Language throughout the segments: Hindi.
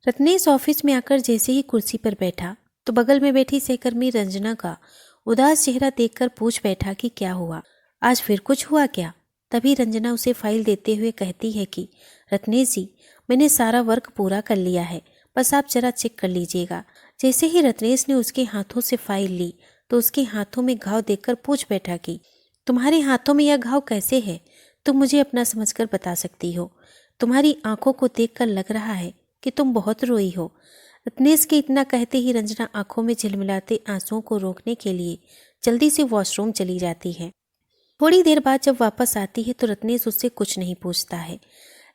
रत्नेश ऑफिस में आकर जैसे ही कुर्सी पर बैठा तो बगल में बैठी सहकर्मी रंजना का उदास चेहरा देखकर पूछ बैठा कि क्या हुआ, आज फिर कुछ हुआ क्या। तभी रंजना उसे फाइल देते हुए कहती है कि रत्नेश जी, मैंने सारा वर्क पूरा कर लिया है, बस आप जरा चेक कर लीजिएगा। जैसे ही रत्नेश ने उसके हाथों से फाइल ली तो उसके हाथों में घाव देखकर पूछ बैठा कि तुम्हारे हाथों में यह घाव कैसे है, तुम मुझे अपना समझकर बता सकती हो। तुम्हारी आंखों को देखकर लग रहा है कि तुम बहुत रोई हो। रत्नेश के इतना कहते ही रंजना आंखों में झिलमिलाते आंसुओं को रोकने के लिए जल्दी से वॉशरूम चली जाती है। थोड़ी देर बाद जब वापस आती है तो रत्नेश उससे कुछ नहीं पूछता है।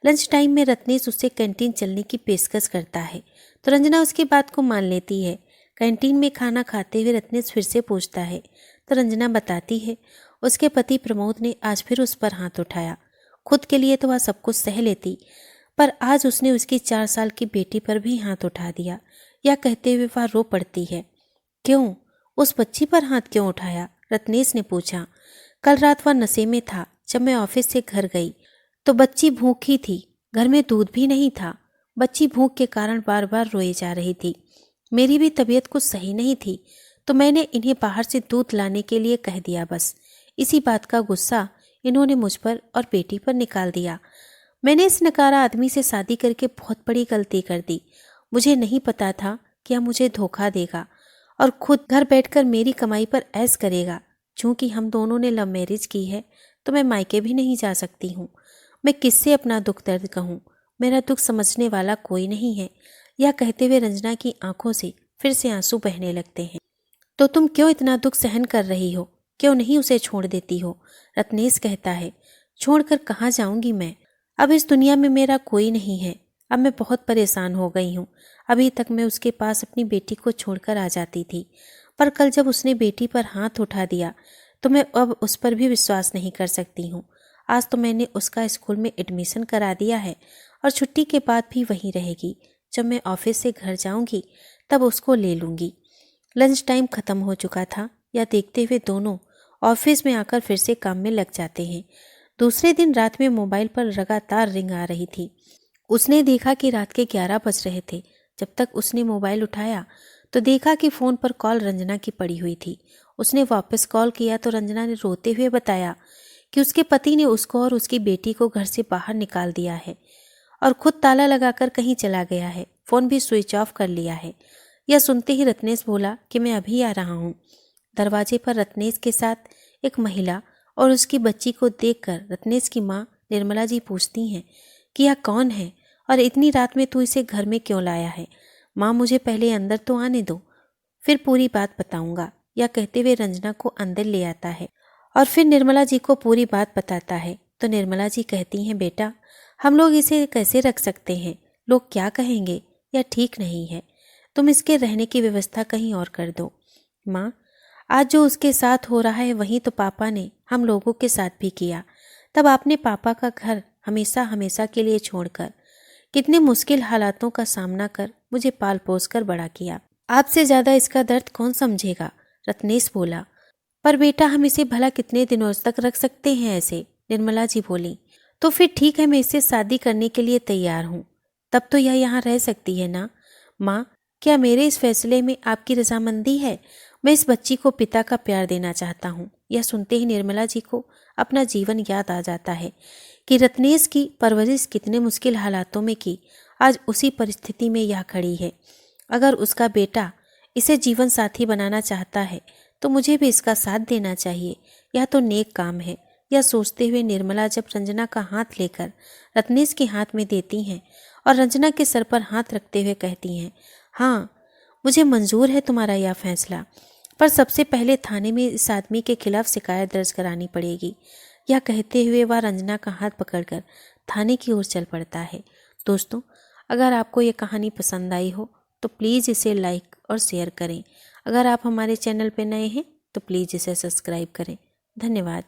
लंच टाइम में रत्नेश उससे कैंटीन चलने की पेशकश करता है तो रंजना उसकी बात को मान लेती है। कैंटीन में खाना खाते हुए रत्नेश फिर से पूछता है तो रंजना बताती है उसके पति प्रमोद ने आज फिर उस पर हाथ उठाया। खुद के लिए तो वह सब कुछ सह लेती, पर आज उसने उसकी 4 साल की बेटी पर भी हाथ उठा दिया। यह कहते हुए वह रो पड़ती है। क्यों? उस बच्ची पर हाथ क्यों उठाया? रत्नेश ने पूछा। कल रात वह नशे में था। जब मैं ऑफिस से घर गई तो बच्ची भूखी थी, घर में दूध भी नहीं था। बच्ची भूख के कारण बार बार रोए जा रही थी। मेरी भी तबीयत कुछ सही नहीं थी तो मैंने इन्हें बाहर से दूध लाने के लिए कह दिया। बस इसी बात का गुस्सा इन्होंने मुझ पर और बेटी पर निकाल दिया। मैंने इस नकारा आदमी से शादी करके बहुत बड़ी गलती कर दी। मुझे नहीं पता था कि यह मुझे धोखा देगा और खुद घर बैठकर मेरी कमाई पर ऐश करेगा। चूंकि हम दोनों ने लव मैरिज की है तो मैं मायके भी नहीं जा सकती हूँ। मैं किससे अपना दुख दर्द कहूँ? मेरा दुख समझने वाला कोई नहीं है। यह कहते हुए रंजना की आंखों से फिर से आंसू बहने लगते हैं। तो तुम क्यों इतना दुख सहन कर रही हो? क्यों नहीं उसे छोड़ देती हो? रत्नेश कहता है। छोड़कर कहाँ जाऊंगी मैं? अब इस दुनिया में मेरा कोई नहीं है। अब मैं बहुत परेशान हो गई हूँ। अभी तक मैं उसके पास अपनी बेटी को छोड़कर आ जाती थी, पर कल जब उसने बेटी पर हाथ उठा दिया तो मैं अब उस पर भी विश्वास नहीं कर सकती हूँ। आज तो मैंने उसका स्कूल में एडमिशन करा दिया है और छुट्टी के बाद भी वहीं रहेगी। जब मैं ऑफिस से घर जाऊंगी तब उसको ले लूंगी। लंच टाइम खत्म हो चुका था। यह देखते हुए दोनों ऑफिस में आकर फिर से काम में लग जाते हैं। दूसरे दिन रात में मोबाइल पर लगातार रिंग आ रही थी। उसने देखा कि रात के 11 बज रहे थे। जब तक उसने मोबाइल उठाया तो देखा कि फ़ोन पर कॉल रंजना की पड़ी हुई थी। उसने वापस कॉल किया तो रंजना ने रोते हुए बताया कि उसके पति ने उसको और उसकी बेटी को घर से बाहर निकाल दिया है और खुद ताला लगाकर कहीं चला गया है। फ़ोन भी स्विच ऑफ कर लिया है। यह सुनते ही रत्नेश बोला कि मैं अभी आ रहा हूँ। दरवाजे पर रत्नेश के साथ एक महिला और उसकी बच्ची को देखकर रत्नेश की माँ निर्मला जी पूछती हैं कि यह कौन है और इतनी रात में तू इसे घर में क्यों लाया है? माँ, मुझे पहले अंदर तो आने दो, फिर पूरी बात बताऊंगा। यह कहते हुए रंजना को अंदर ले आता है और फिर निर्मला जी को पूरी बात बताता है। तो निर्मला जी कहती हैं, बेटा, हम लोग इसे कैसे रख सकते हैं? लोग क्या कहेंगे? यह ठीक नहीं है। तुम इसके रहने की व्यवस्था कहीं और कर दो। माँ, आज जो उसके साथ हो रहा है वही तो पापा ने हम लोगों के साथ भी किया। तब आपने पापा का घर हमेशा हमेशा के लिए छोड़कर कितने मुश्किल हालातों का सामना कर मुझे पाल पोस कर बड़ा किया। आपसे ज्यादा इसका दर्द कौन समझेगा? रत्नेश बोला। पर बेटा, हम इसे भला कितने दिनों तक रख सकते हैं ऐसे? निर्मला जी बोली। तो फिर ठीक है, मैं इससे शादी करने के लिए तैयार हूँ। तब तो यह यहाँ रह सकती है ना? माँ, क्या मेरे इस फैसले में आपकी रजामंदी है? मैं इस बच्ची को पिता का प्यार देना चाहता हूँ। यह सुनते ही निर्मला जी को अपना जीवन याद आ जाता है कि रत्नेश की परवरिश कितने मुश्किल हालातों में की। आज उसी परिस्थिति में यह खड़ी है। अगर उसका बेटा इसे जीवन साथी बनाना चाहता है तो मुझे भी इसका साथ देना चाहिए। यह तो नेक काम है। यह सोचते हुए निर्मला जब रंजना का हाथ लेकर रत्नेश के हाथ में देती हैं और रंजना के सर पर हाथ रखते हुए कहती हैं, हाँ, मुझे मंजूर है तुम्हारा यह फैसला, पर सबसे पहले थाने में इस आदमी के खिलाफ शिकायत दर्ज करानी पड़ेगी। यह कहते हुए वह रंजना का हाथ पकड़कर थाने की ओर चल पड़ता है। दोस्तों, अगर आपको ये कहानी पसंद आई हो तो प्लीज़ इसे लाइक और शेयर करें। अगर आप हमारे चैनल पर नए हैं तो प्लीज़ इसे सब्सक्राइब करें। धन्यवाद।